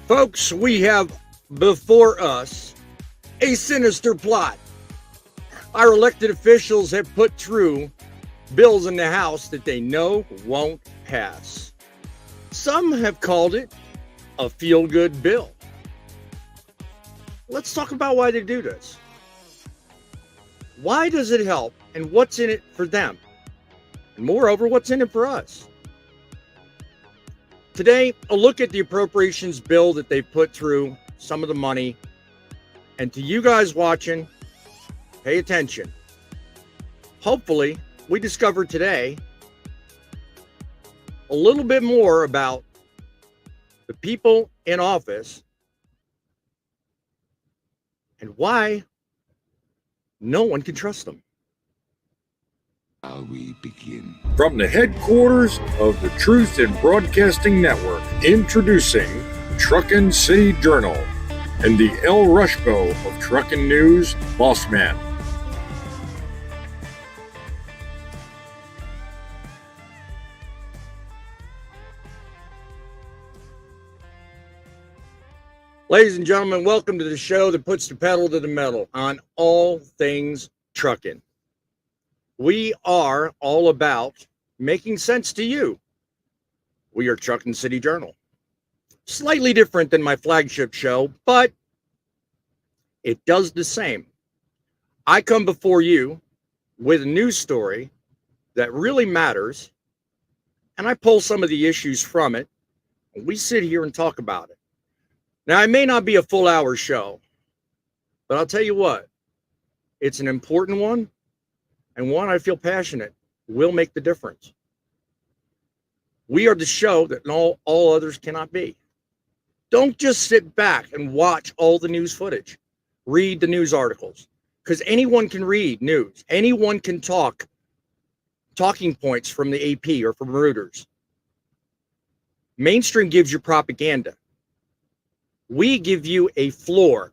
Folks, we have before us a sinister plot. Our elected officials have put through bills in the House that they know won't pass. Some have called it a feel-good bill. Let's talk about why they do this. Why does it help, and what's in it for them? And moreover, what's in it for us? Today, a look at the appropriations bill that they put through, some of the money. And to you guys watching, pay attention. Hopefully, we discover today a little bit more about the people in office and why no one can trust them. Shall we begin? From the headquarters of the Truth in Broadcasting Network, introducing Truckin City Journal and the El Rushbo of Truckin News, Boss Man. Ladies and gentlemen, welcome to the show that puts the pedal to the metal on all things trucking. We are all about making sense to you. We are Truckin City Journal. Slightly different than my flagship show, but it does the same. I come before you with a news story that really matters, and I pull some of the issues from it, and we sit here and talk about it. Now, it may not be a full hour show, but I'll tell you what, it's an important one, and one I feel passionate will make the difference. We are the show that all others cannot be. Don't just sit back and watch all the news footage. Read the news articles, because anyone can read news. Anyone can talking points from the AP or from Reuters. Mainstream gives you propaganda. We give you a floor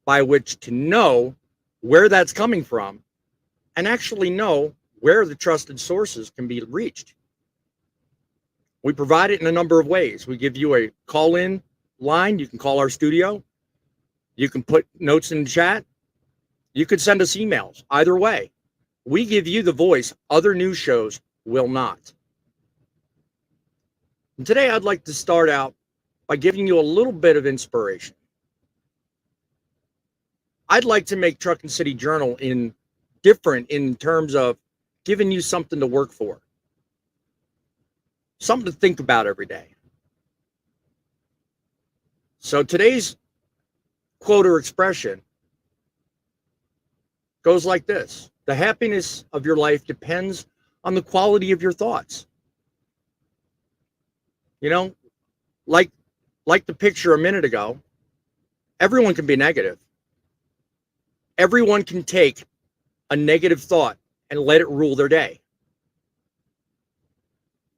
by which to know where that's coming from and actually know where the trusted sources can be reached. We provide it in a number of ways. We give you a call-in line. You can call our studio. You can put notes in the chat. You could send us emails. Either way, we give you the voice other news shows will not. And today I'd like to start out by giving you a little bit of inspiration. I'd like to make Truckin City Journal different in terms of giving you something to work for, something to think about every day. So today's quote or expression goes like this: the happiness of your life depends on the quality of your thoughts. You know, like the picture a minute ago, everyone can be negative. Everyone can take a negative thought and let it rule their day.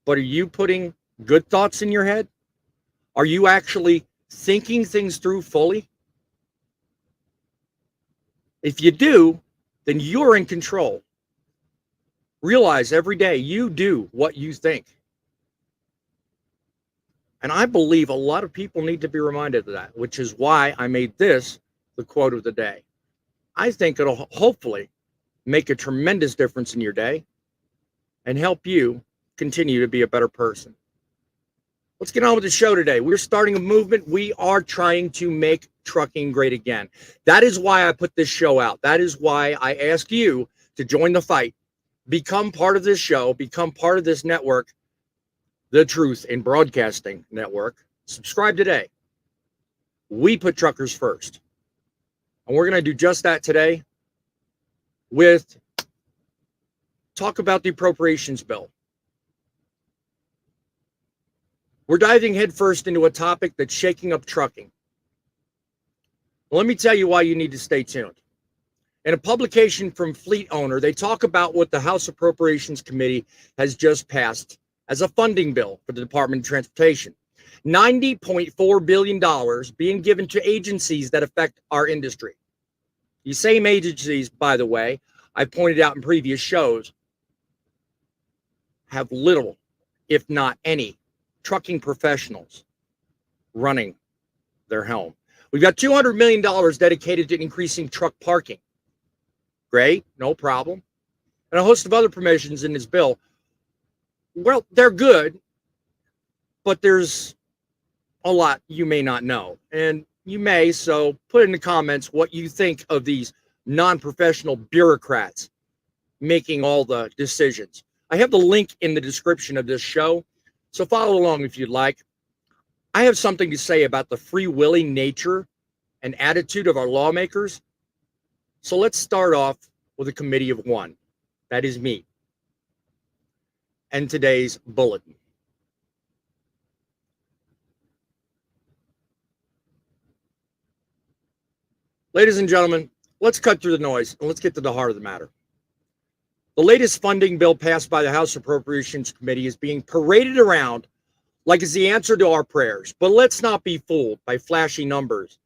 But are you putting good thoughts in your head? Are you actually thinking things through fully? If you do, then you're in control. Realize every day you do what you think. And I believe a lot of people need to be reminded of that, which is why I made this the quote of the day. I think it'll hopefully make a tremendous difference in your day and help you continue to be a better person. Let's get on with the show today. We're starting a movement. We are trying to make trucking great again. That is why I put this show out. That is why I ask you to join the fight. Become part of this show. Become part of this network, the Truth in Broadcasting Network. Subscribe today. We put truckers first. And we're going to do just that today with talk about the appropriations bill. We're diving headfirst into a topic that's shaking up trucking. Well, let me tell you why you need to stay tuned. In a publication from Fleet Owner, they talk about what the House Appropriations Committee has just passed as a funding bill for the Department of Transportation. $90.4 billion being given to agencies that affect our industry. These same agencies, by the way, I pointed out in previous shows, have little, if not any, trucking professionals running their helm. We've got $200 million dedicated to increasing truck parking. Great, no problem. And a host of other provisions in this bill. Well, they're good, but there's a lot you may not know. And you may, so put in the comments what you think of these non-professional bureaucrats making all the decisions. I have the link in the description of this show, so follow along if you'd like. I have something to say about the free-willing nature and attitude of our lawmakers. So let's start off with a committee of one. That is me. And today's bulletin. Ladies and gentlemen, let's cut through the noise and let's get to the heart of the matter. The latest funding bill passed by the House Appropriations Committee is being paraded around like it's the answer to our prayers. But let's not be fooled by flashy numbers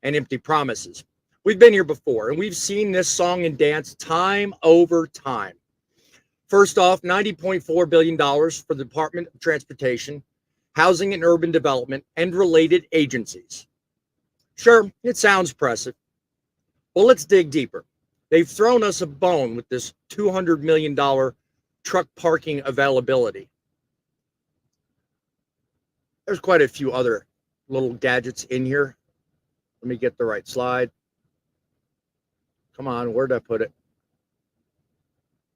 and empty promises. We've been here before, and we've seen this song and dance time over time. First off, $90.4 billion for the Department of Transportation, Housing and Urban Development, and related agencies. Sure, it sounds impressive. Well, let's dig deeper. They've thrown us a bone with this $200 million truck parking availability. There's quite a few other little gadgets in here. Let me get the right slide. Come on, where'd I put it?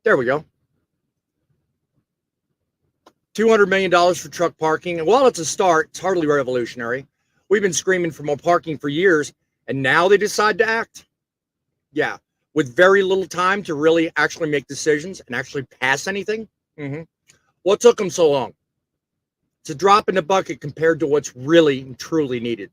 There we go. $200 million for truck parking. And while it's a start, it's hardly revolutionary. We've been screaming for more parking for years, and now they decide to act? Yeah, with very little time to really actually make decisions and actually pass anything. What took them so long? It's a drop in the bucket compared to what's really and truly needed.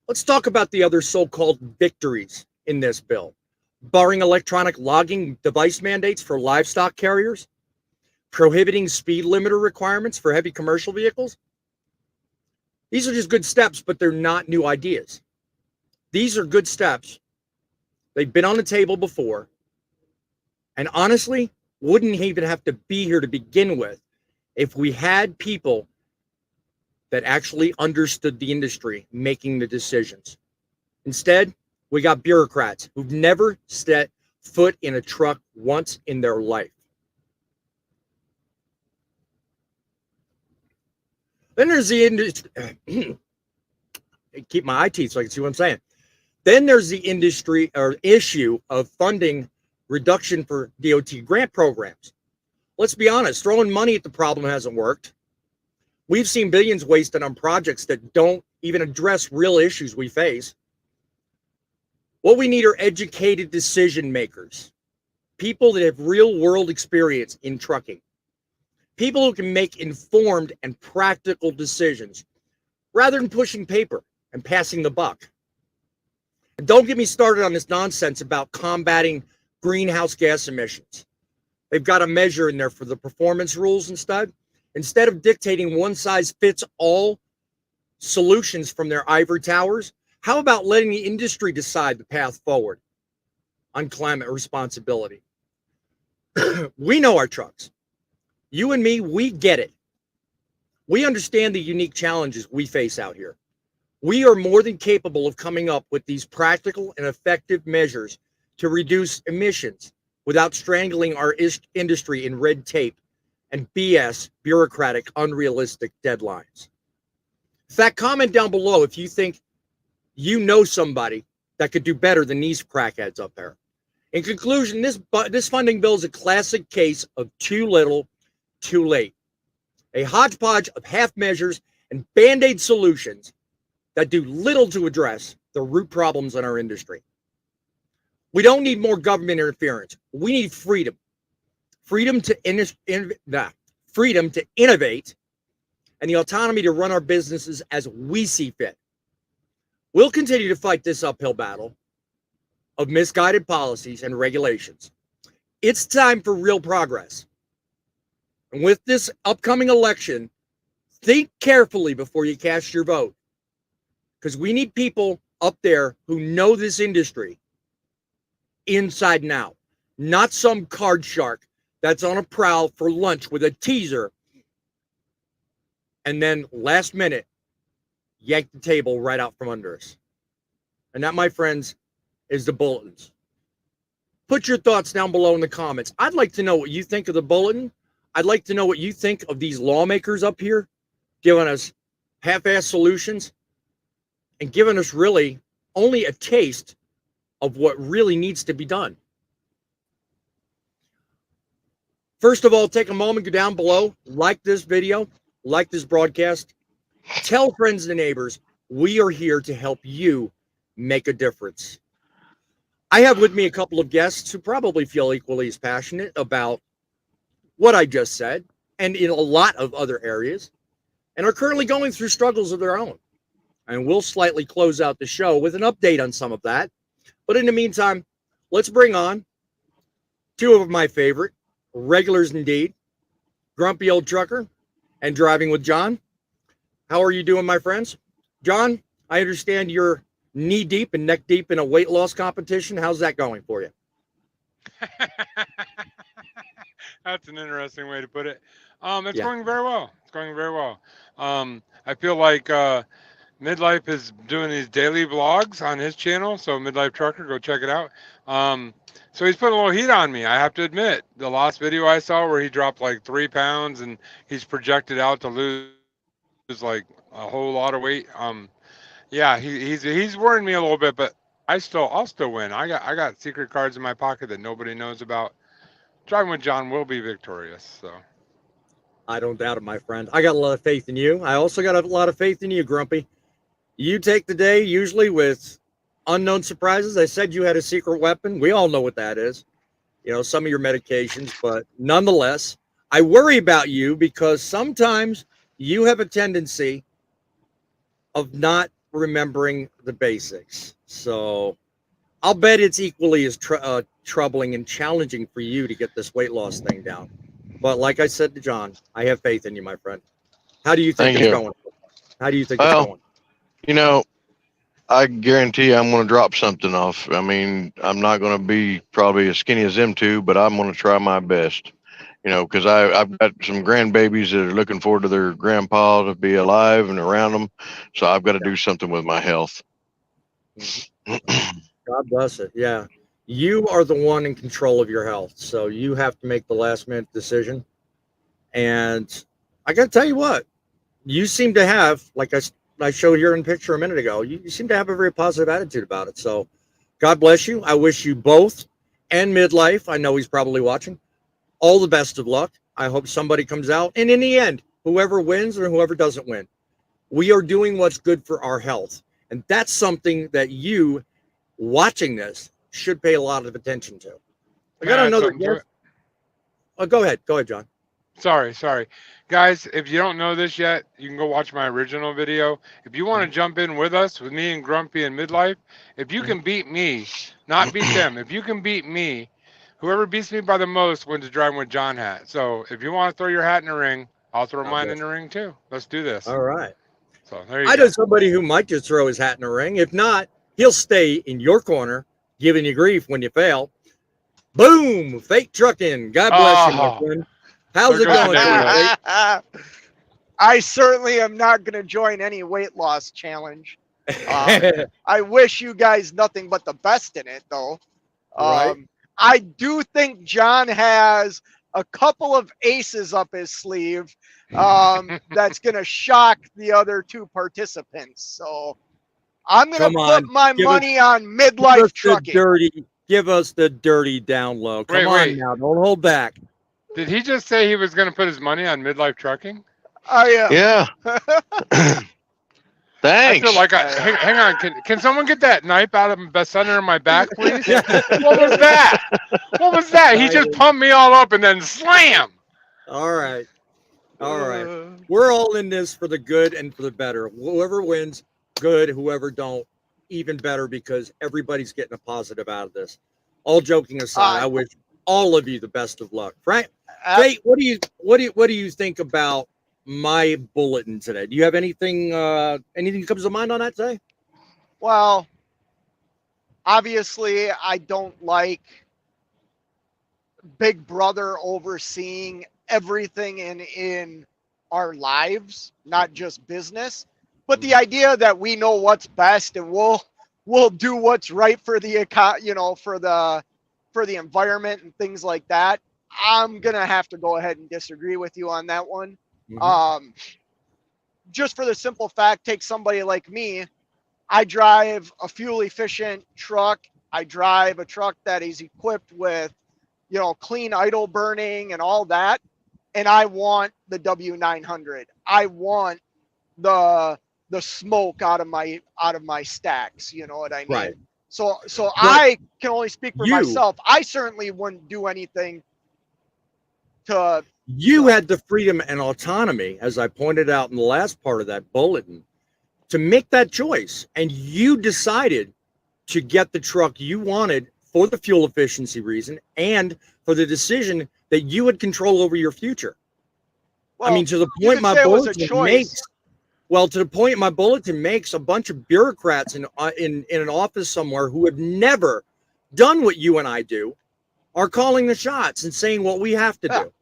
Let's talk about the other so-called victories in this bill. Barring electronic logging device mandates for livestock carriers, prohibiting speed limiter requirements for heavy commercial vehicles. These are just good steps, but they're not new ideas. These are good steps. They've been on the table before, and honestly, wouldn't even have to be here to begin with if we had people that actually understood the industry making the decisions. Instead, we got bureaucrats who've never set foot in a truck once in their life. Then there's the industry. Keep my eye teeth so I can see what I'm saying. Then there's the industry or issue of funding reduction for DOT grant programs. Let's be honest, throwing money at the problem hasn't worked. We've seen billions wasted on projects that don't even address real issues we face. What we need are educated decision makers, people that have real world experience in trucking, people who can make informed and practical decisions rather than pushing paper and passing the buck. And don't get me started on this nonsense about combating greenhouse gas emissions. They've got a measure in there for the performance rules instead of dictating one-size-fits-all solutions from their ivory towers. How about letting the industry decide the path forward on climate responsibility? We know our trucks. You and me, we get it. We understand the unique challenges we face out here. We are more than capable of coming up with these practical and effective measures to reduce emissions without strangling our industry in red tape and BS, bureaucratic, unrealistic deadlines. In fact, comment down below if you think you know somebody that could do better than these crackheads up there. In conclusion, this funding bill is a classic case of too little, too late. A hodgepodge of half measures and band-aid solutions that do little to address the root problems in our industry. We don't need more government interference. We need freedom. Freedom to innovate and the autonomy to run our businesses as we see fit. We'll continue to fight this uphill battle of misguided policies and regulations. It's time for real progress. And with this upcoming election, think carefully before you cast your vote, because we need people up there who know this industry inside and out, not some card shark that's on a prowl for lunch with a teaser and then last minute yanked the table right out from under us. And that, my friends, is the bulletins. Put your thoughts down below in the comments. I'd like to know what you think of the bulletin. I'd like to know what you think of these lawmakers up here giving us half-ass solutions and giving us really only a taste of what really needs to be done. First of all, take a moment, go down below, like this video, like this broadcast, tell friends and neighbors we are here to help you make a difference. I have with me a couple of guests who probably feel equally as passionate about what I just said and in a lot of other areas and are currently going through struggles of their own. And we'll slightly close out the show with an update on some of that. But in the meantime, let's bring on two of my favorite regulars indeed, Grumpy Old Trucker and Driving with John. How are you doing, my friends? John, I understand you're knee deep and neck deep in a weight loss competition. How's that going for you? That's an interesting way to put it. It's going very well. It's going very well. I feel like Midlife is doing these daily vlogs on his channel, so Midlife Trucker, go check it out. So he's putting a little heat on me, I have to admit. The last video I saw where he dropped like 3 pounds and he's projected out to lose like a whole lot of weight. Yeah, he's worrying me a little bit, but I'll still win. I got secret cards in my pocket that nobody knows about. Driving with John will be victorious. So I don't doubt it, my friend. I got a lot of faith in you. I also got a lot of faith in you, Grumpy. You take the day usually with unknown surprises. I said you had a secret weapon. We all know what that is. You know, some of your medications, but nonetheless, I worry about you because sometimes you have a tendency of not remembering the basics. So I'll bet it's equally as troubling and challenging for you to get this weight loss thing down. But like I said to John, I have faith in you, my friend. How do you think it's going? How do you think it's going? You know, I guarantee I'm going to drop something off. I mean, I'm not going to be probably as skinny as them two, but I'm going to try my best. You know, because I've got some grandbabies that are looking forward to their grandpa to be alive and around them. So I've got to do something with my health. God bless it. Yeah. You are the one in control of your health. So you have to make the last minute decision. And I got to tell you what, you seem to have, like I showed here in picture a minute ago, you seem to have a very positive attitude about it. So God bless you. I wish you both and Midlife, I know he's probably watching, all the best of luck. I hope somebody comes out. And in the end, whoever wins or whoever doesn't win, we are doing what's good for our health. And that's something that you watching this should pay a lot of attention to. I got another guest. Oh, go ahead, John. Sorry. Guys, if you don't know this yet, you can go watch my original video. If you want to jump in with us, with me and Grumpy and Midlife, if you can beat me, not beat them, if you can beat me, whoever beats me by the most wins a Driving with John hat. So if you want to throw your hat in the ring, I'll throw mine in the ring too. Let's do this. All right. So there you go. I know somebody who might just throw his hat in the ring. If not, he'll stay in your corner, giving you grief when you fail. Boom! Fake trucking. God bless you, my friend. How's it going? I certainly am not going to join any weight loss challenge. I wish you guys nothing but the best in it, though. Right. I do think John has a couple of aces up his sleeve that's going to shock the other two participants. So I'm going to put my money on Midlife Trucking. Give us the dirty down low. Come on now. Don't hold back. Did he just say he was going to put his money on Midlife Trucking? I am. Yeah. Thanks. I feel like hang on. Can someone get that knife out of the center of my back, please? What was that? What was that? He just pumped me all up and then slam. All right. We're all in this for the good and for the better. Whoever wins, good. Whoever don't, even better, because everybody's getting a positive out of this. All joking aside, I wish all of you the best of luck. Frank, Kate, what do you think about my bulletin today? Do you have anything comes to mind on that today? Well, obviously I don't like Big Brother overseeing everything in our lives, not just business. But the idea that we know what's best and we'll do what's right for the for the environment and things like that, I'm gonna have to go ahead and disagree with you on that one. Mhm. Just for the simple fact, take somebody like me. I drive a fuel efficient truck. I drive a truck that is equipped with, clean idle burning and all that. And I want the W900. I want the smoke out of my stacks. You know what I mean? Right. So But I can only speak for you myself. I certainly wouldn't do anything to. you had the freedom and autonomy, as I pointed out in the last part of that bulletin, to make that choice, and you decided to get the truck you wanted for the fuel efficiency reason and for the decision that you had control over your future. I mean, to the you point could my say it was a bulletin makes. choice. Well, to the point my bulletin makes, a bunch of bureaucrats in an office somewhere who have never done what you and I do are calling the shots and saying what we have to Yeah. do.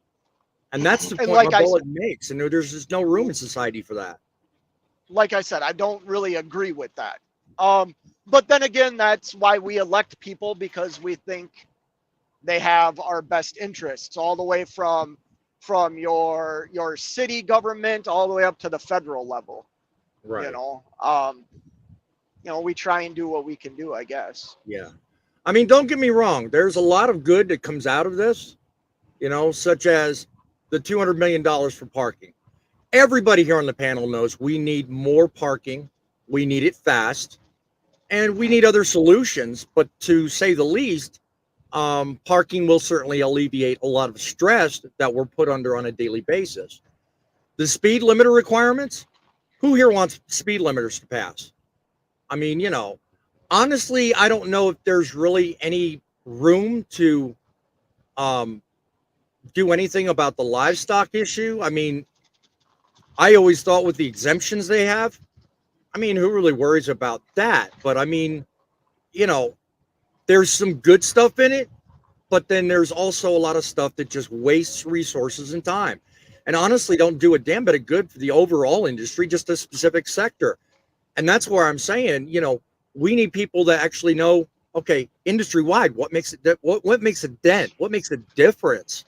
And that's the And point like my I bulletin makes. And there's just no room in society for that. like I said, I don't really agree with that. But then again, that's why we elect people, because we think they have our best interests, all the way from your city government all the way up to the federal level. Right. We try and do what we can do, I guess. Yeah. I mean, don't get me wrong. There's a lot of good that comes out of this, such as the $200 million for parking. Everybody here on the panel knows we need more parking. We need it fast. And we need other solutions. But to say the least, parking will certainly alleviate a lot of stress that we're put under on a daily basis. The speed limiter requirements, who here wants speed limiters to pass? I mean, honestly, I don't know if there's really any room to do anything about the livestock issue. I mean, I always thought with the exemptions they have, I mean, who really worries about that? But I mean, there's some good stuff in it, but then there's also a lot of stuff that just wastes resources and time. And honestly, don't do a damn bit of good for the overall industry, just a specific sector. And that's where I'm saying, we need people that actually know, okay, industry wide, what makes it, what makes a dent, what makes a difference,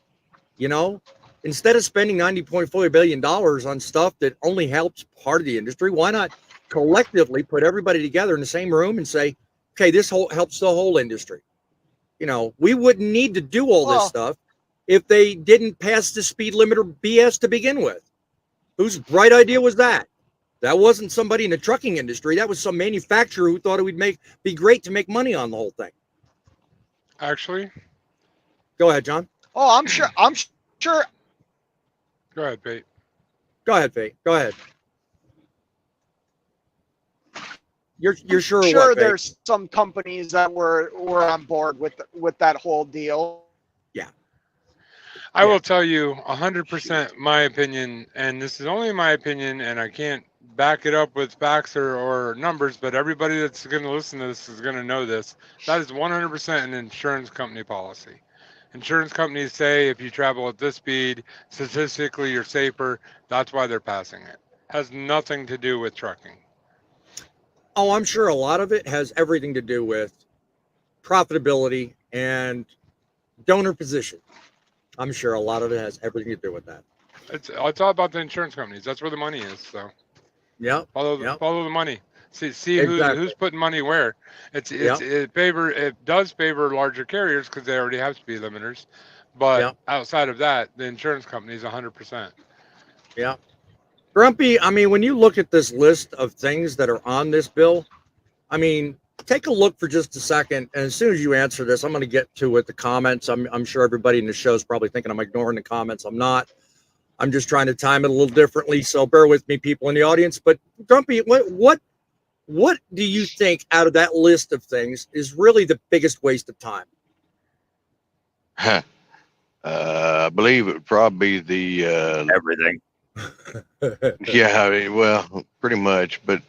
instead of spending $90.4 billion on stuff that only helps part of the industry, why not collectively put everybody together in the same room and say, okay, this helps the whole industry. We wouldn't need to do all this stuff if they didn't pass the speed limiter BS to begin with. Whose bright idea was that? That wasn't somebody in the trucking industry. That was some manufacturer who thought it would be great to make money on the whole thing. Actually, go ahead, John. Oh, I'm sure. Go ahead, Pete. Go ahead, Fate. Go ahead. You're sure? Sure, what, there's some companies that were on board with that whole deal. Yeah. I will tell you 100% my opinion, and this is only my opinion, and I can't back it up with facts or numbers, but everybody that's going to listen to this is going to know this. That is 100% an insurance company policy. Insurance companies say if you travel at this speed, statistically you're safer. That's why they're passing it. Has nothing to do with trucking. Oh, I'm sure a lot of it has everything to do with profitability and donor position. I'm sure a lot of it has everything to do with that. It's all about the insurance companies. That's where the money is. So yeah, follow the money. See exactly. who's putting money where. It does favor larger carriers because they already have speed limiters, but outside of that, the insurance company is 100%. Yeah. Grumpy, I mean, when you look at this list of things that are on this bill, I mean, take a look for just a second. And as soon as you answer this, I'm going to get to it, the comments. I'm sure everybody in the show is probably thinking I'm ignoring the comments. I'm not. I'm just trying to time it a little differently. So bear with me, people in the audience. But Grumpy, what do you think out of that list of things is really the biggest waste of time? I believe it would probably be the everything. Yeah, I mean, well, pretty much. But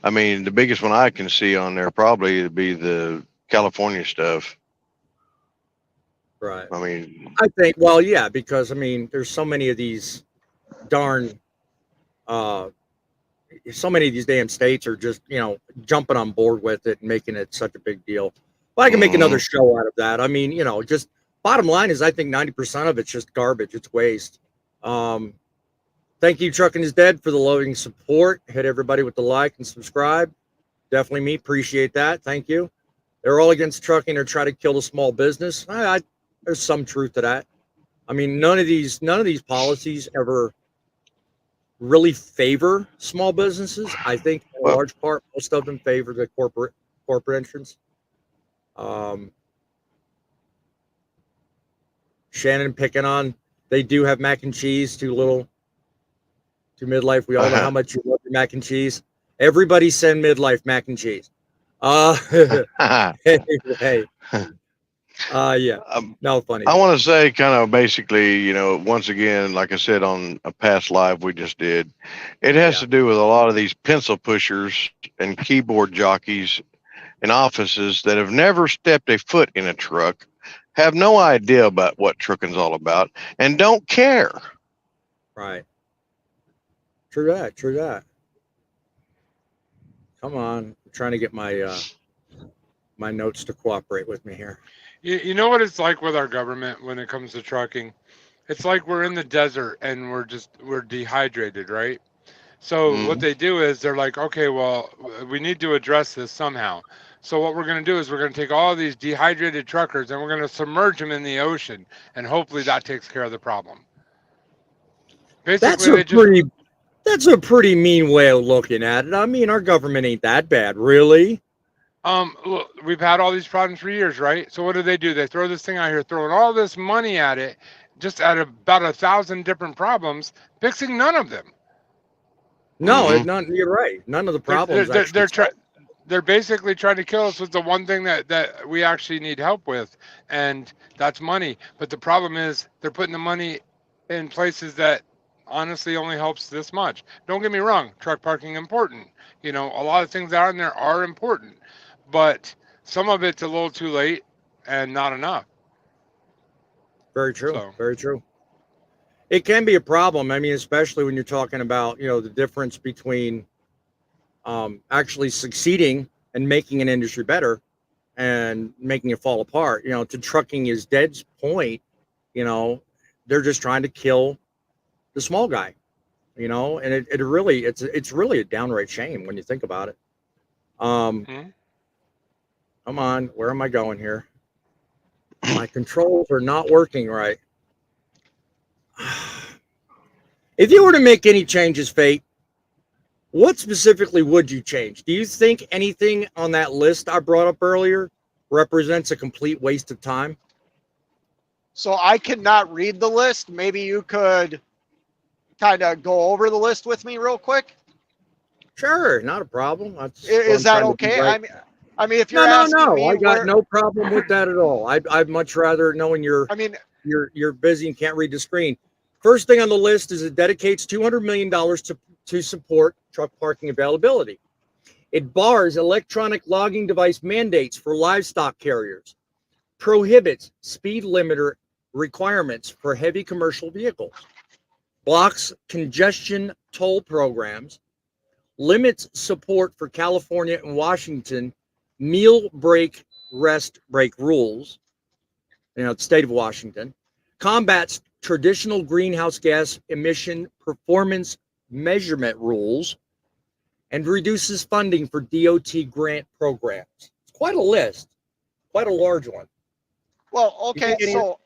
I mean, the biggest one I can see on there probably would be the California stuff. Right. I mean, I think, well, yeah, because I mean, there's so many of these darn so many of these damn states are just, jumping on board with it and making it such a big deal. Well, I can make another show out of that. I mean, just bottom line is I think 90% of it's just garbage. It's waste. Thank you, Truckin' is Dead, for the loving support. Hit everybody with the like and subscribe. Definitely me. Appreciate that. Thank you. They're all against trucking or try to kill the small business. There's some truth to that. I mean, none of these policies ever really favor small businesses. I think in large part, most of them favor the corporate entrance. Shannon picking on, they do have mac and cheese, too midlife. We all know how much you love your mac and cheese. Everybody send midlife mac and cheese. Hey. Yeah. No, funny. I want to say kind of basically, once again, like I said on a past live we just did, it has to do with a lot of these pencil pushers and keyboard jockeys in offices that have never stepped a foot in a truck, have no idea about what trucking's all about, and don't care. Right. True that. Come on. I'm trying to get my my notes to cooperate with me here. You know what it's like with our government when it comes to trucking? It's like we're in the desert and we're dehydrated, right? So what they do is they're like, okay, well, we need to address this somehow. So what we're going to do is we're going to take all of these dehydrated truckers and we're going to submerge them in the ocean, and hopefully that takes care of the problem. Basically, that's a pretty mean way of looking at it. I mean, our government ain't that bad, really. Look, we've had all these problems for years, right? So what do? They throw this thing out here, throwing all this money at it, just at about 1,000 different problems, fixing none of them. No, you're right. None of the problems. They're basically trying to kill us with the one thing that we actually need help with, and that's money. But the problem is they're putting the money in places that honestly only helps this much. Don't get me wrong, truck parking important. A lot of things out in there are important, but some of it's a little too late and not enough. Very true. Very true. It can be a problem. I mean, especially when you're talking about, the difference between actually succeeding and making an industry better and making it fall apart. To Trucking is Dead's point, they're just trying to kill the small guy, and it's really a downright shame when you think about it. Come on, where am I going here? My controls are not working right. If you were to make any changes, Fate, what specifically would you change? Do you think anything on that list I brought up earlier represents a complete waste of time? So I cannot read the list. Maybe you could kind of go over the list with me real quick. Sure, not a problem. Is that okay? Right. I mean, if you're asking me, I got no problem with that at all. I'd much rather, knowing you're busy and can't read the screen. First thing on the list is it dedicates $200 million to support truck parking availability. It bars electronic logging device mandates for livestock carriers, prohibits speed limiter requirements for heavy commercial vehicles, blocks congestion toll programs, limits support for California and Washington meal break, rest break rules, the state of Washington, combats traditional greenhouse gas emission performance measurement rules, and reduces funding for DOT grant programs. It's quite a list, quite a large one. Well, okay, so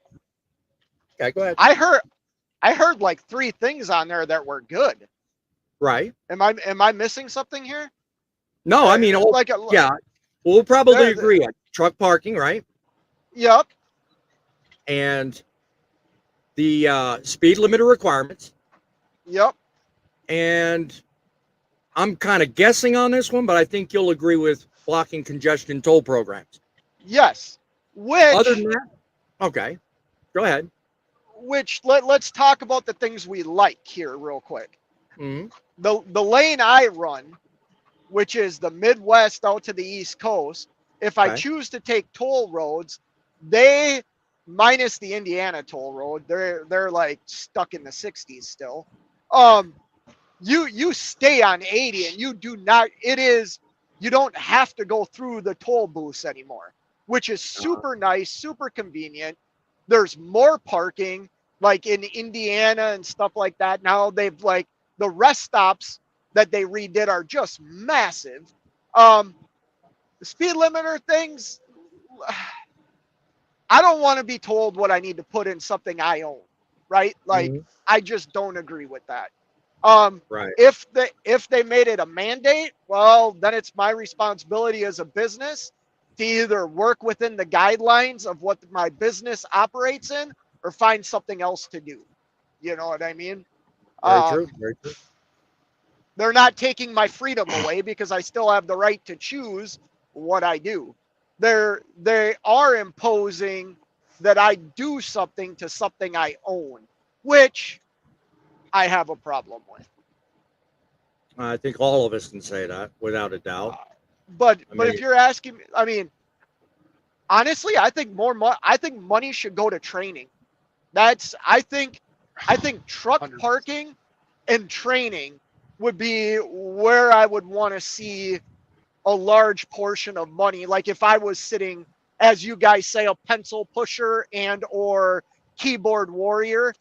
okay, go ahead. I heard like 3 things on there that were good. Right. Am I missing something here? No, I mean, yeah, we'll probably agree on truck parking, right? Yep. And the speed limiter requirements. Yep. And I'm kind of guessing on this one, but I think you'll agree with blocking congestion toll programs. Yes. Which, other than that, okay, go ahead. Which let's talk about the things we like here real quick. Mm-hmm. The lane I run, which is the Midwest out to the East Coast, if I choose to take toll roads, they, minus the Indiana toll road, they're like stuck in the 60s still. you stay on 80 and you do not, you don't have to go through the toll booths anymore, which is super nice, super convenient. There's more parking, like in Indiana and stuff like that. Now they've like the rest stops that they redid are just massive. The speed limiter things, I don't want to be told what I need to put in something I own, right? Like I just don't agree with that. Right. If they made it a mandate, well, then it's my responsibility as a business to either work within the guidelines of what my business operates in or find something else to do. You know what I mean? Very true. Very true. They're not taking my freedom away because I still have the right to choose what I do. They are imposing that I do something to something I own, which I have a problem with. I think all of us can say that without a doubt. But if you're asking me, I mean, honestly, I think I think money should go to training. I think truck 100%. parking and training would be where I would want to see a large portion of money. Like if I was sitting, as you guys say, a pencil pusher and or keyboard warrior,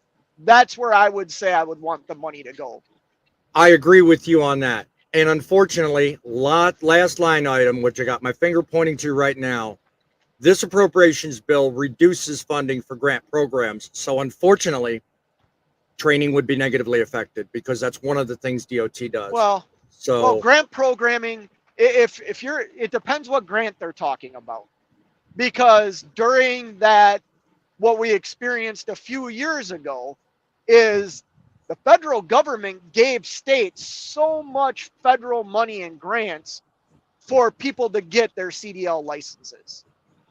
that's where I would say I would want the money to go. I agree with you on that. And unfortunately, last line item, which I got my finger pointing to right now, this appropriations bill reduces funding for grant programs. So unfortunately, training would be negatively affected because that's one of the things DOT does. Well, grant programming, it depends what grant they're talking about. Because during that, what we experienced a few years ago is the federal government gave states so much federal money and grants for people to get their CDL licenses.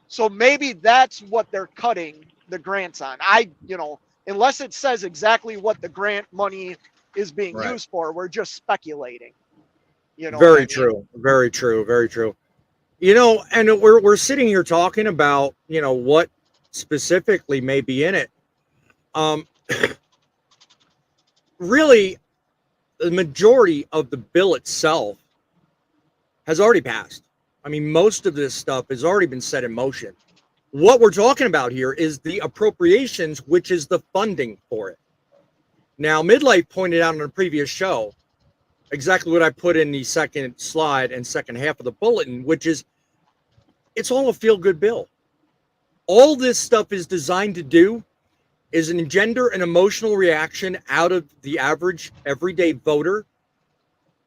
So maybe that's what they're cutting the grants on. Unless it says exactly what the grant money is being used for, we're just speculating. Very true. Very true. Very true. And we're sitting here talking about, what specifically may be in it. Really, the majority of the bill itself has already passed. I mean, most of this stuff has already been set in motion. What we're talking about here is the appropriations, which is the funding for it. Now, Midlife pointed out in a previous show exactly what I put in the second slide and second half of the bulletin, which is it's all a feel-good bill. All this stuff is designed to do is engender an emotional reaction out of the average everyday voter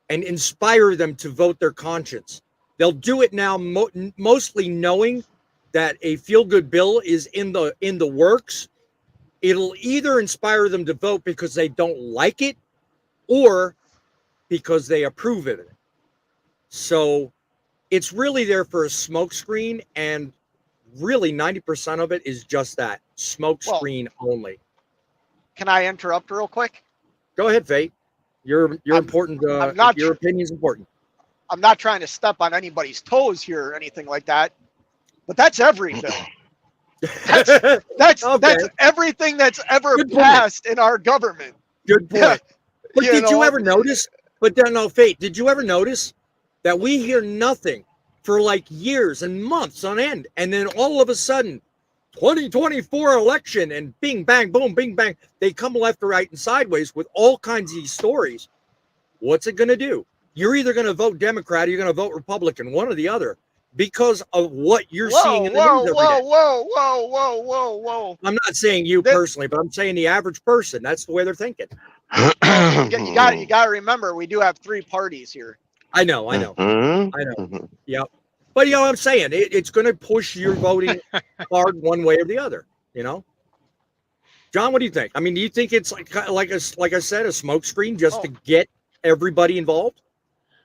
and inspire them to vote their conscience. They'll do it now mostly knowing that a feel-good bill is in the works. It'll either inspire them to vote because they don't like it or because they approve of it. So it's really there for a smokescreen, and really 90% of it is just that, smokescreen only. Can I interrupt real quick? Go ahead, Fate. You're important. Your opinion is important. I'm not trying to step on anybody's toes here or anything like that, but that's every bill. That's everything that's ever passed in our government. Good point. But did you ever notice? But no, Fate. Did you ever notice that we hear nothing for like years and months on end, and then all of a sudden, 2024 election, and bing bang boom, bing bang, they come left, right, and sideways with all kinds of these stories. What's it going to do? You're either going to vote Democrat or you're going to vote Republican, one or the other, because of what you're seeing in the news every day. Whoa. I'm not saying you personally, but I'm saying the average person. That's the way they're thinking. You got to remember, we do have three parties here. I know. Yep. But what I'm saying, it's going to push your voting hard one way or the other. John, what do you think? I mean, do you think it's like I said, a smokescreen just to get everybody involved?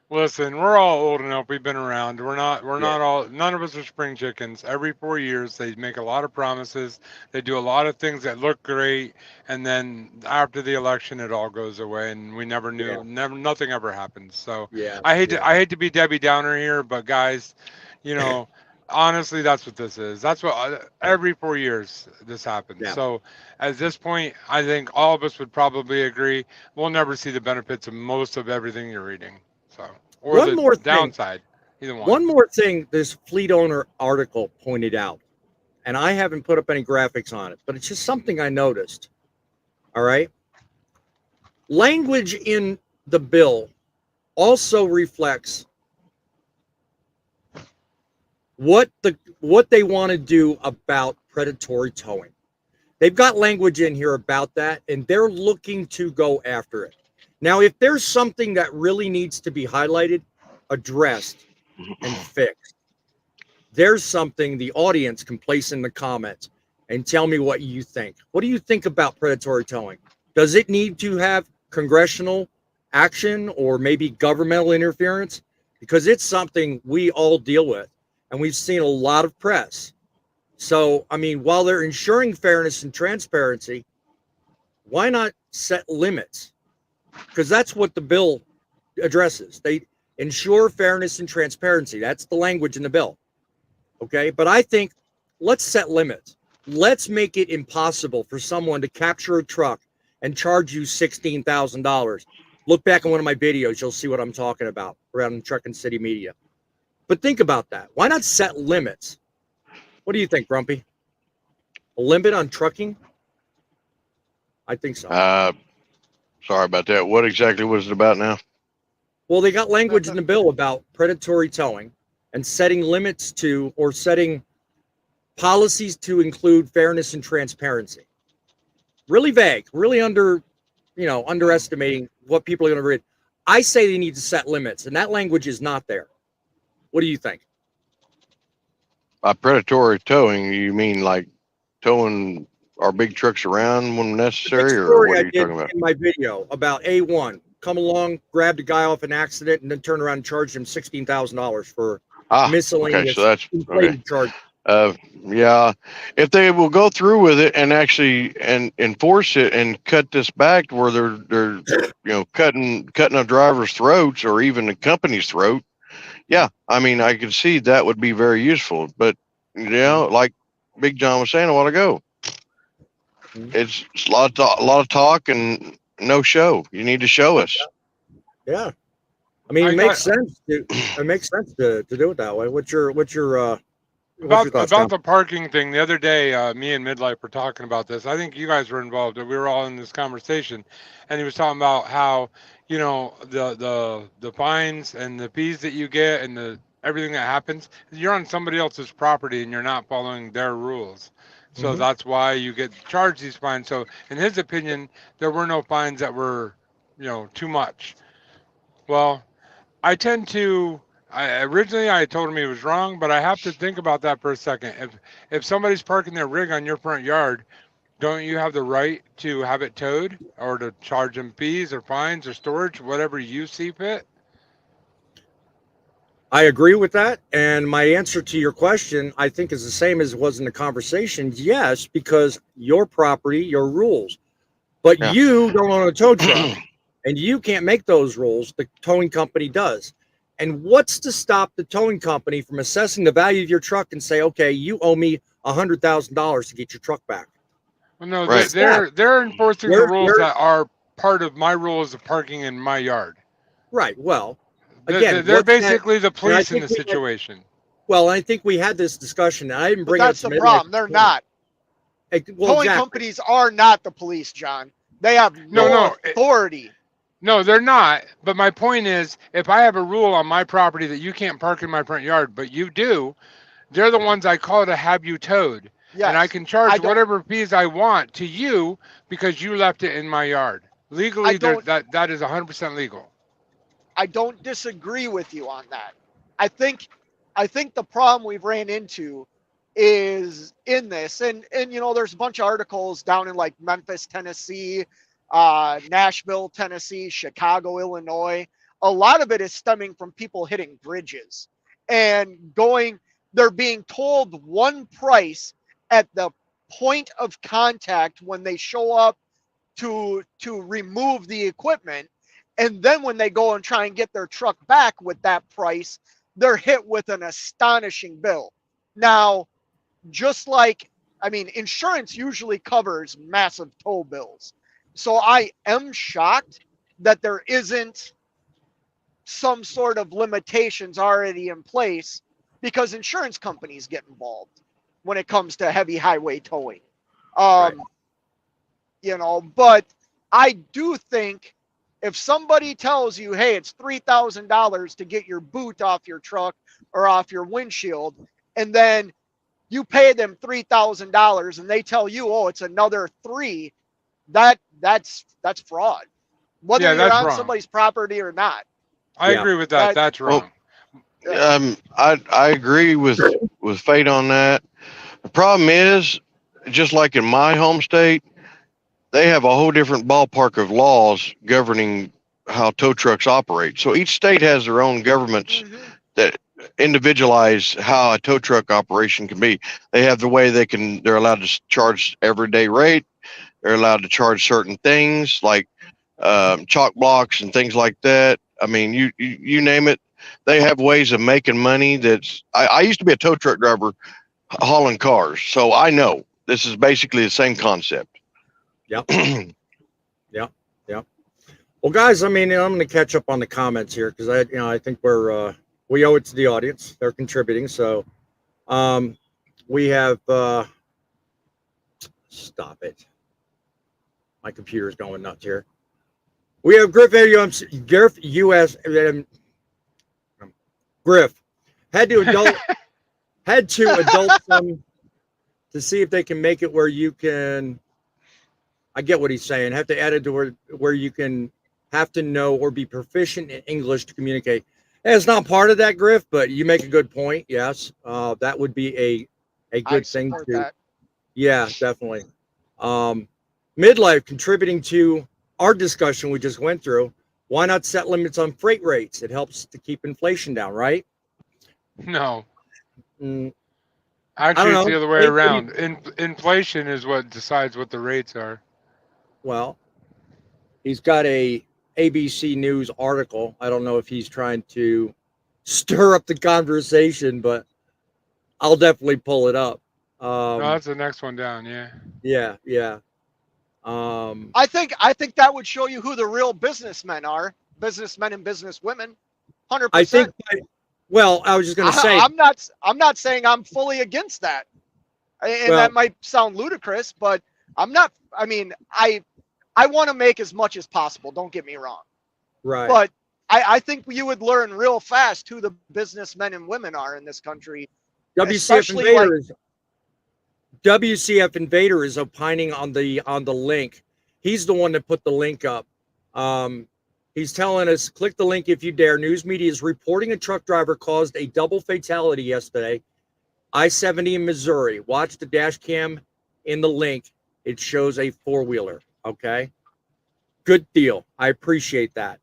Listen, we're all old enough. We've been around. We're not all, none of us are spring chickens. Every 4 years, they make a lot of promises. They do a lot of things that look great. And then after the election, it all goes away. And we never knew, nothing ever happens. So I hate to be Debbie Downer here, but guys, honestly, that's what this is. That's what every 4 years this happens. Yeah. So at this point, I think all of us would probably agree we'll never see the benefits of most of everything you're reading. So, or One the more thing. downside, either one. One more thing this fleet owner article pointed out, and I haven't put up any graphics on it, but it's just something I noticed. All right. Language in the bill also reflects what they want to do about predatory towing. They've got language in here about that, and they're looking to go after it. Now, if there's something that really needs to be highlighted, addressed, and fixed, there's something the audience can place in the comments and tell me what you think. What do you think about predatory towing? Does it need to have congressional action or maybe governmental interference? Because it's something we all deal with, and we've seen a lot of press. So, I mean, while they're ensuring fairness and transparency, why not set limits? Because that's what the bill addresses. They ensure fairness and transparency. That's the language in the bill. Okay. But I think let's set limits. Let's make it impossible for someone to capture a truck and charge you $16,000. Look back on one of my videos. You'll see what I'm talking about around Truckin City Media. But think about that. Why not set limits? What do you think, Grumpy? A limit on trucking? I think so. Sorry about that. What exactly was it about now? Well, they got language in the bill about predatory towing and setting limits to, or setting policies to include fairness and transparency. Really vague, really underestimating what people are going to read. I say they need to set limits, and that language is not there. What do you think? By predatory towing, you mean like towing our big trucks around when necessary, or what are you talking about? In my video about A1, come along, grabbed a guy off an accident, and then turn around and charge him $16,000 for miscellaneous okay, so that's inflated charge. Yeah, if they will go through with it and actually and enforce it and cut this back to where they're cutting a driver's throats or even the company's throat, yeah, I mean I could see that would be very useful. But like Big John was saying a while ago, it's a lot of talk and no show. You need to show us. Yeah, I mean it makes sense to do it that way. What's your about the parking thing? The other day, me and Midlife were talking about this. I think you guys were involved. We were all in this conversation, and he was talking about how the fines and the fees that you get and the everything that happens. You're on somebody else's property and you're not following their rules. So that's why you get charged these fines. So in his opinion, there were no fines that were, too much. Well, I tend to. Originally I told him he was wrong, but I have to think about that for a second. If somebody's parking their rig on your front yard, don't you have the right to have it towed or to charge them fees or fines or storage, whatever you see fit? I agree with that. And my answer to your question, I think, is the same as it was in the conversation. Yes, because your property, your rules. But you don't own a tow truck, and you can't make those rules. The towing company does. And what's to stop the towing company from assessing the value of your truck and say, okay, you owe me $100,000 to get your truck back? Well, no, right. They're enforcing the rules that are part of my rules of parking in my yard. Right. Well, again, they're basically the police in the situation. I think we had this discussion. And I didn't bring it up. That's the problem. They're not. Towing companies are not the police, John. They have no authority. No, they're not. But my point is, if I have a rule on my property that you can't park in my front yard, but you do, they're the ones I call to have you towed. Yes. And I can charge whatever fees I want to you because you left it in my yard. Legally, that is 100% legal. I don't disagree with you on that. I think the problem we've ran into is in this, and there's a bunch of articles down in like Memphis, Tennessee, Nashville, Tennessee, Chicago, Illinois. A lot of it is stemming from people hitting bridges and they're being told one price at the point of contact when they show up to remove the equipment. And then when they go and try and get their truck back with that price, they're hit with an astonishing bill. Now, just like, I mean, insurance usually covers massive tow bills. So I am shocked that there isn't some sort of limitations already in place, because insurance companies get involved when it comes to heavy highway towing. Right. You know, but I do think if somebody tells you, hey, it's $3,000 to get your boot off your truck or off your windshield, and then you pay them $3,000 and they tell you, oh, it's another three, that's fraud. Whether Yeah, you're that's on wrong. somebody's property or not. I Yeah. agree with that. That's Well, wrong. I agree with Fate on that. The problem is, just like in my home state, they have a whole different ballpark of laws governing how tow trucks operate. So each state has their own governments that individualize how a tow truck operation can be. They have the way they're allowed to charge everyday rate. They're allowed to charge certain things like chalk blocks and things like that. I mean, you name it. They have ways of making money. I used to be a tow truck driver hauling cars, so I know this is basically the same concept. Yep. Yep. Yep. Well, guys, I mean, I'm going to catch up on the comments here because I think we owe it to the audience. They're contributing. So, we have, stop it. My computer's going nuts here. We have Griff US, Griff had to adult some to see if they can make it where you can. I get what he's saying. Have to add it to where you can have to know or be proficient in English to communicate. And it's not part of that, Griff, but you make a good point. Yes, that would be a good thing to. That. Yeah, definitely. Midlife contributing to our discussion we just went through. Why not set limits on freight rates? It helps to keep inflation down, right? No. Mm, Actually, it's the other way Hey, around. Inflation is what decides what the rates are. well, he's got a ABC News article. I don't know if he's trying to stir up the conversation, but I'll definitely pull it up. No, that's the next one down. Yeah. Yeah, yeah. I think that would show you who the real businessmen are, businessmen and businesswomen. 100%. I think. Well, I was just going to say. I'm not saying I'm fully against that, and that might sound ludicrous, but I'm not. I mean, I want to make as much as possible. Don't get me wrong. Right. But I think you would learn real fast who the businessmen and women are in this country. WCF Invader is opining on the link. He's the one that put the link up. He's telling us, click the link if you dare. News media is reporting a truck driver caused a double fatality yesterday. I-70 in Missouri. Watch the dash cam in the link. It shows a four-wheeler. Okay. Good deal. I appreciate that.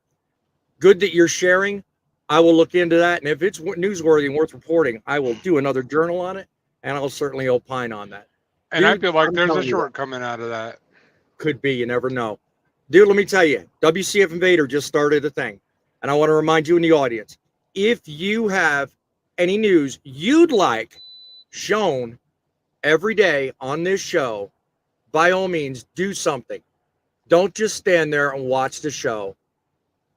Good that you're sharing. I will look into that. And if it's newsworthy and worth reporting, I will do another journal on it. And I'll certainly opine on that. And I feel like there's a shortcoming out of that. Could be. You never know. Dude, let me tell you, WCF Invader just started a thing. And I want to remind you in the audience, if you have any news you'd like shown every day on this show, by all means, do something. Don't just stand there and watch the show.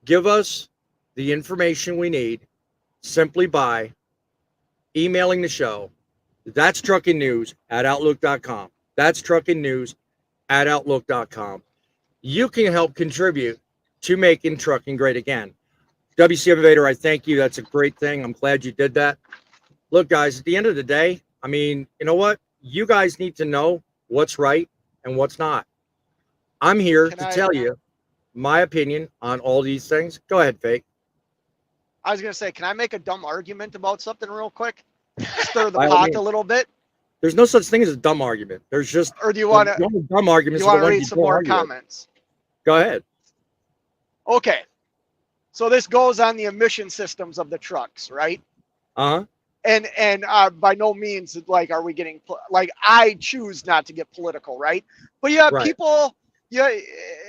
Give us the information we need simply by emailing the show. That's Truckin News at Outlook.com. That's Truckin News at Outlook.com. You can help contribute to making trucking great again. WCF Invader, I thank you. That's a great thing. I'm glad you did that. Look, guys, at the end of the day, I mean, you know what? You guys need to know what's right and what's not. I'm here to tell you my opinion on all these things. Go ahead, Fake. I was going to say, can I make a dumb argument about something real quick? Stir the pot a little bit. There's no such thing as a dumb argument. There's just. Or do you want to? Dumb arguments. You want to read some more comments? Go ahead. Okay. So this goes on the emission systems of the trucks, right? Uh-huh. And by no means like are we getting like I choose not to get political, right? But yeah, people. Yeah,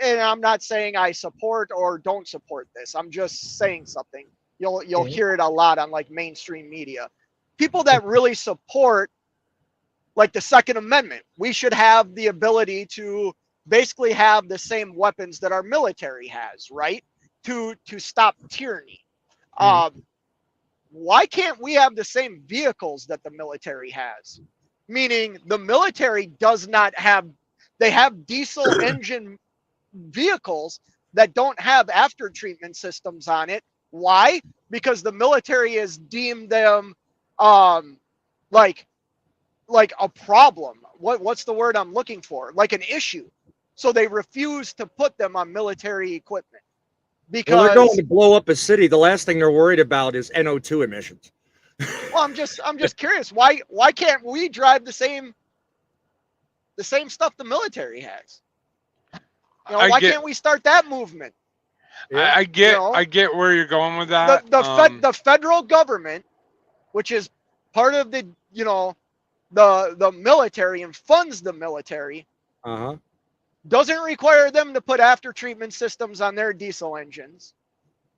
and I'm not saying I support or don't support this. I'm just saying something. You'll hear it a lot on like mainstream media. people that really support like the Second Amendment. We should have the ability to basically have the same weapons that our military has, right? To stop tyranny. Why can't we have the same vehicles that the military has? Meaning the military does not have, they have diesel engine vehicles that don't have after treatment systems on it. Why? Because the military has deemed them like a problem. What's the word I'm looking for? Like an issue. So they refuse to put them on military equipment. Because Well, they're going to blow up a city. The last thing they're worried about is NO2 emissions. Well, I'm just curious. Why can't we drive the same stuff the military has? You know, why can't we start that movement? Yeah. I get where you're going with that. The federal government, which is part of the the military and funds the military, doesn't require them to put after treatment systems on their diesel engines.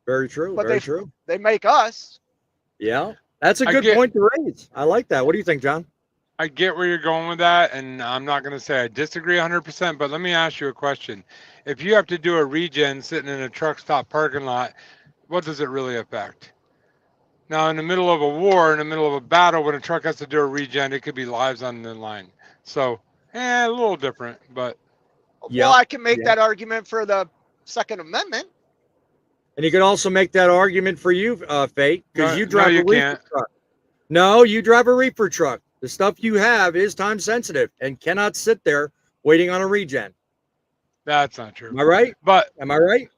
Very true. But very true. They make us. Yeah, that's a good point to raise. I like that. What do you think, John? I get where you're going with that, and I'm not going to say I disagree 100%, but let me ask you a question. If you have to do a regen sitting in a truck stop parking lot, what does it really affect? Now, in the middle of a war, in the middle of a battle, when a truck has to do a regen, it could be lives on the line. So, a little different, but. Well, I can make that argument for the Second Amendment. And you can also make that argument for you, Fate, because you drive a reefer truck. No, you drive a reefer truck. The stuff you have is time sensitive and cannot sit there waiting on a regen. That's not true. Am I right? But am I right?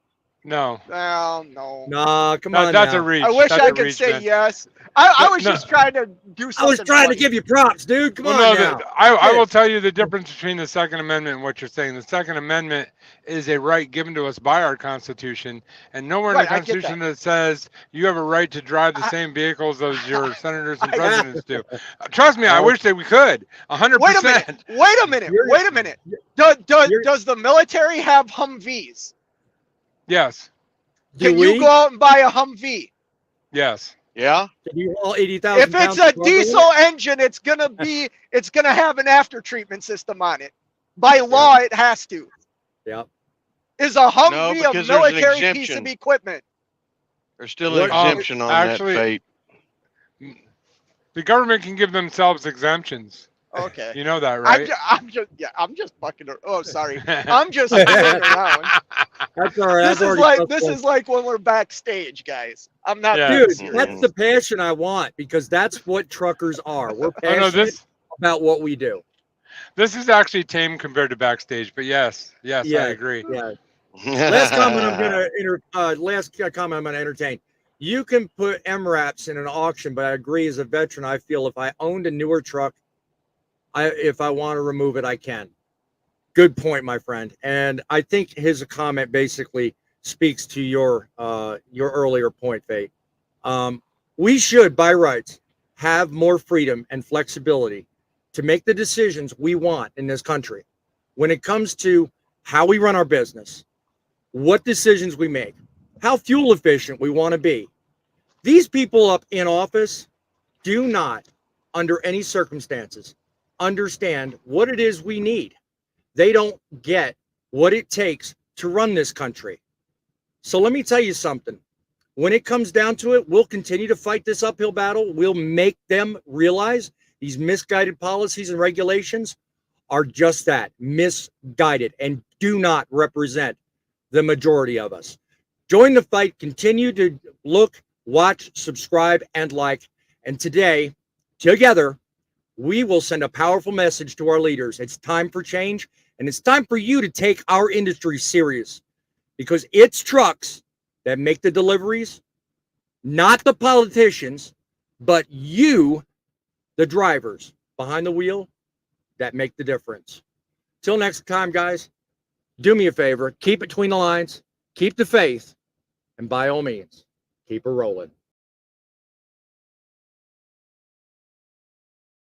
No. Well, no. Nah, come on. That's now. a reach. I wish I could say yes. I was just trying to do something. I was trying funny. to give you props, dude. Come on now. I will tell you the difference between the Second Amendment and what you're saying. The Second Amendment is a right given to us by our Constitution, and nowhere in the Constitution that says you have a right to drive the same vehicles as your senators and presidents do. Trust me, I wish that we could. 100%. Wait a minute. Does the military have Humvees? Yes. Can you go out and buy a Humvee? Yes. Yeah. Can you haul 80,000 If it's a diesel engine, it's gonna have an after treatment system on it. By law, it has to. Yeah. Is a Humvee a military piece of equipment? There's still an exemption on that, Fate. The government can give themselves exemptions. Okay. You know that, right? I'm just fucking. Oh, sorry. I'm just screwing around. That's all right. This is like when we're backstage, guys. I'm not. Dude, that's the passion I want, because that's what truckers are. We're passionate about what we do. This is actually tame compared to backstage, but yes, I agree. Yeah. Last comment I'm gonna entertain. You can put MRAPs in an auction, but I agree, as a veteran, I feel if I owned a newer truck, if I want to remove it, I can. Good point, my friend. And I think his comment basically speaks to your earlier point, Fate. We should, by rights, have more freedom and flexibility to make the decisions we want in this country when it comes to how we run our business, what decisions we make, how fuel efficient we want to be. These people up in office do not, under any circumstances, understand what it is we need. They don't get what it takes to run this country. So let me tell you something. When it comes down to it, we'll continue to fight this uphill battle. We'll make them realize these misguided policies and regulations are just that, misguided, and do not represent the majority of us. Join the fight. Continue to look, watch, subscribe, and like. And today, together, we will send a powerful message to our leaders. It's time for change, and it's time for you to take our industry serious, because it's trucks that make the deliveries, not the politicians, but you, the drivers behind the wheel, that make the difference. Till next time, guys, do me a favor, keep between the lines, keep the faith, and by all means, keep it rolling.